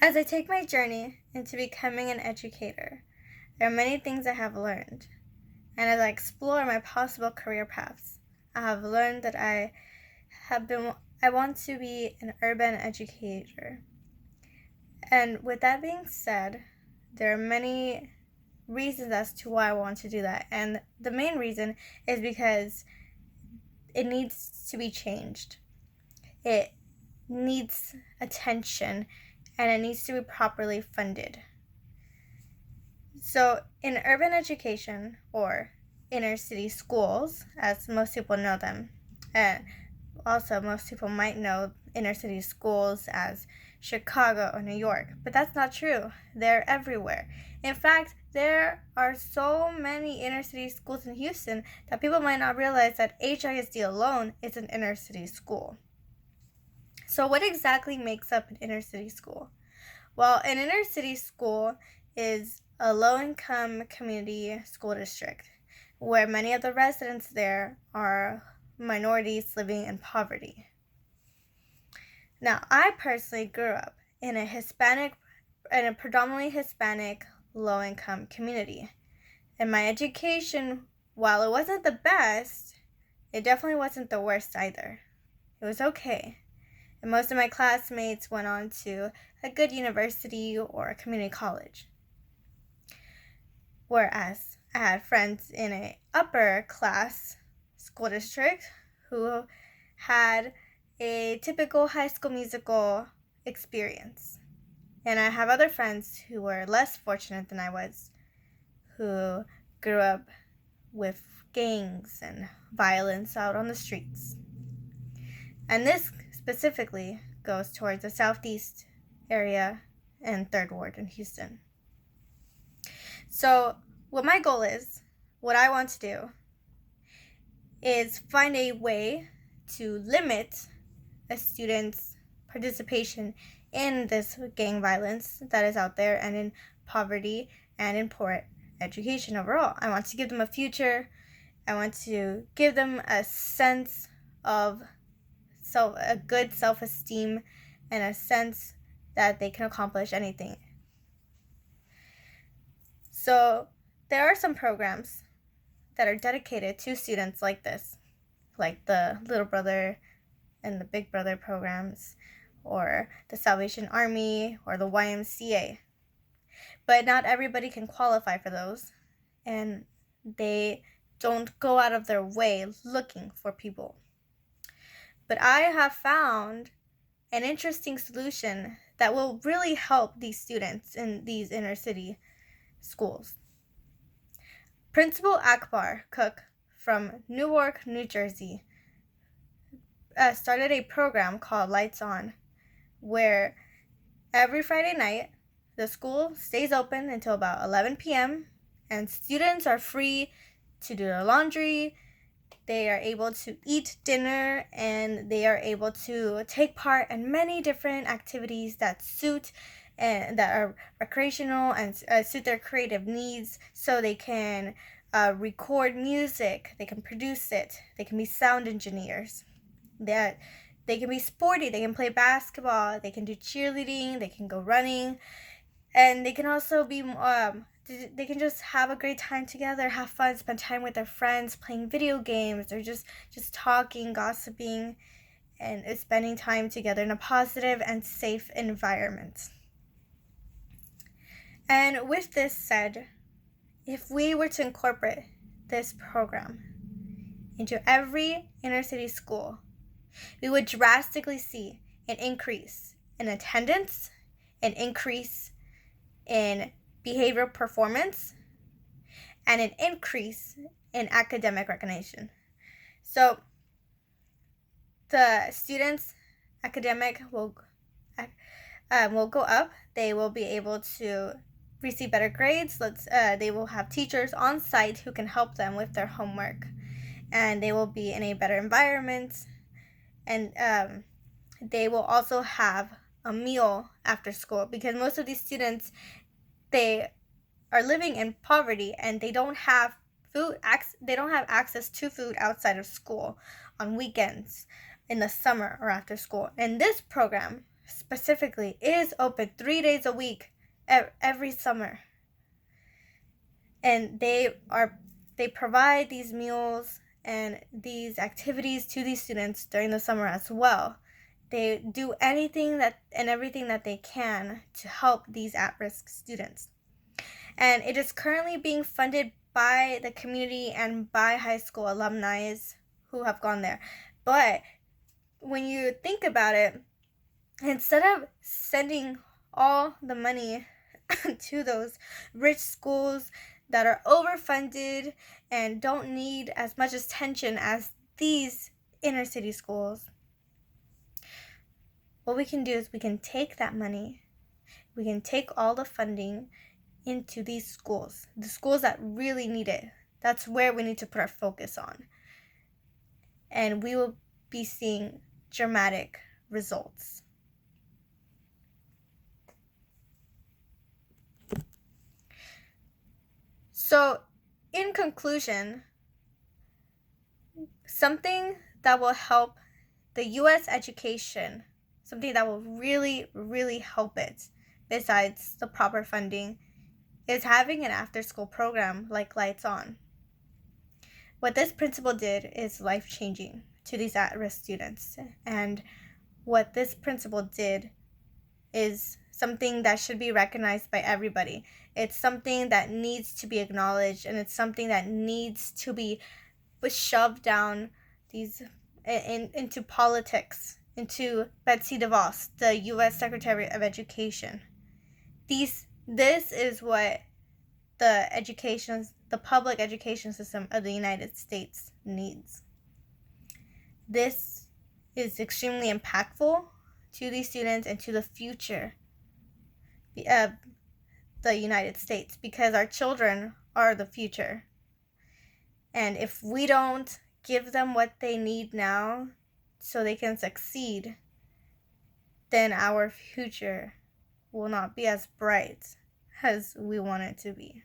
As I take my journey into becoming an educator, there are many things I have learned, and as I explore my possible career paths, I have learned that I want to be an urban educator. And with that being said, there are many reasons as to why I want to do that, and the main reason is because it needs to be changed. It needs attention, and it needs to be properly funded. So in urban education, or inner city schools, as most people know them, and also most people might know inner city schools as Chicago or New York, but that's not true. They're everywhere. In fact, there are so many inner city schools in Houston that people might not realize that HISD alone is an inner city school. So what exactly makes up an inner city school? Well, an inner city school is a low-income community school district where many of the residents there are minorities living in poverty. Now, I personally grew up in a predominantly Hispanic low-income community. And my education, while it wasn't the best, it definitely wasn't the worst either. It was okay. And most of my classmates went on to a good university or a community college. Whereas I had friends in an upper class school district who had a typical High School Musical experience. And I have other friends who were less fortunate than I was, who grew up with gangs and violence out on the streets. And this specifically goes towards the Southeast area and Third Ward in Houston. So what my goal is, what I want to do, is find a way to limit a student's participation in this gang violence that is out there, and in poverty, and in poor education overall. I want to give them a future. I want to give them a sense of a good self-esteem, and a sense that they can accomplish anything. So there are some programs that are dedicated to students like this, like the Little Brother and the Big Brother programs, or the Salvation Army, or the YMCA. But not everybody can qualify for those, and they don't go out of their way looking for people. But I have found an interesting solution that will really help these students in these inner city schools. Principal Akbar Cook from Newark, New Jersey, started a program called Lights On, where every Friday night the school stays open until about 11 p.m. and students are free to do their laundry. They are able to eat dinner, and they are able to take part in many different activities that suit and that are recreational and suit their creative needs. So they can record music, they can produce it, they can be sound engineers, that they can be sporty, they can play basketball, they can do cheerleading, they can go running, and they can also be they can just have a great time together, have fun, spend time with their friends, playing video games, or just talking, gossiping, and spending time together in a positive and safe environment. And with this said, if we were to incorporate this program into every inner city school, we would drastically see an increase in attendance, an increase in behavioral performance, and an increase in academic recognition. So the students' academic will go up. They will be able to receive better grades. They will have teachers on site who can help them with their homework, and they will be in a better environment, and they will also have a meal after school, because most of these students, they are living in poverty, and they don't have access to food outside of school on weekends, in the summer, or after school. And this program specifically is open 3 days a week every summer. And they provide these meals and these activities to these students during the summer as well. They do anything and everything that they can to help these at-risk students. And it is currently being funded by the community and by high school alumni who have gone there. But when you think about it, instead of sending all the money to those rich schools that are overfunded and don't need as much attention as these inner city schools, what we can do is we can take that money, we can take all the funding into these schools, the schools that really need it. That's where we need to put our focus on. And we will be seeing dramatic results. So, in conclusion, something that will help the U.S. education, something that will really, really help it, besides the proper funding, is having an after-school program like Lights On. What this principal did is life-changing to these at-risk students. And what this principal did is something that should be recognized by everybody. It's something that needs to be acknowledged, and it's something that needs to be shoved down into politics, into Betsy DeVos, the U.S. Secretary of Education. This is what the public education system of the United States needs. This is extremely impactful to these students and to the future of the United States, because our children are the future. And if we don't give them what they need now so they can succeed, then our future will not be as bright as we want it to be.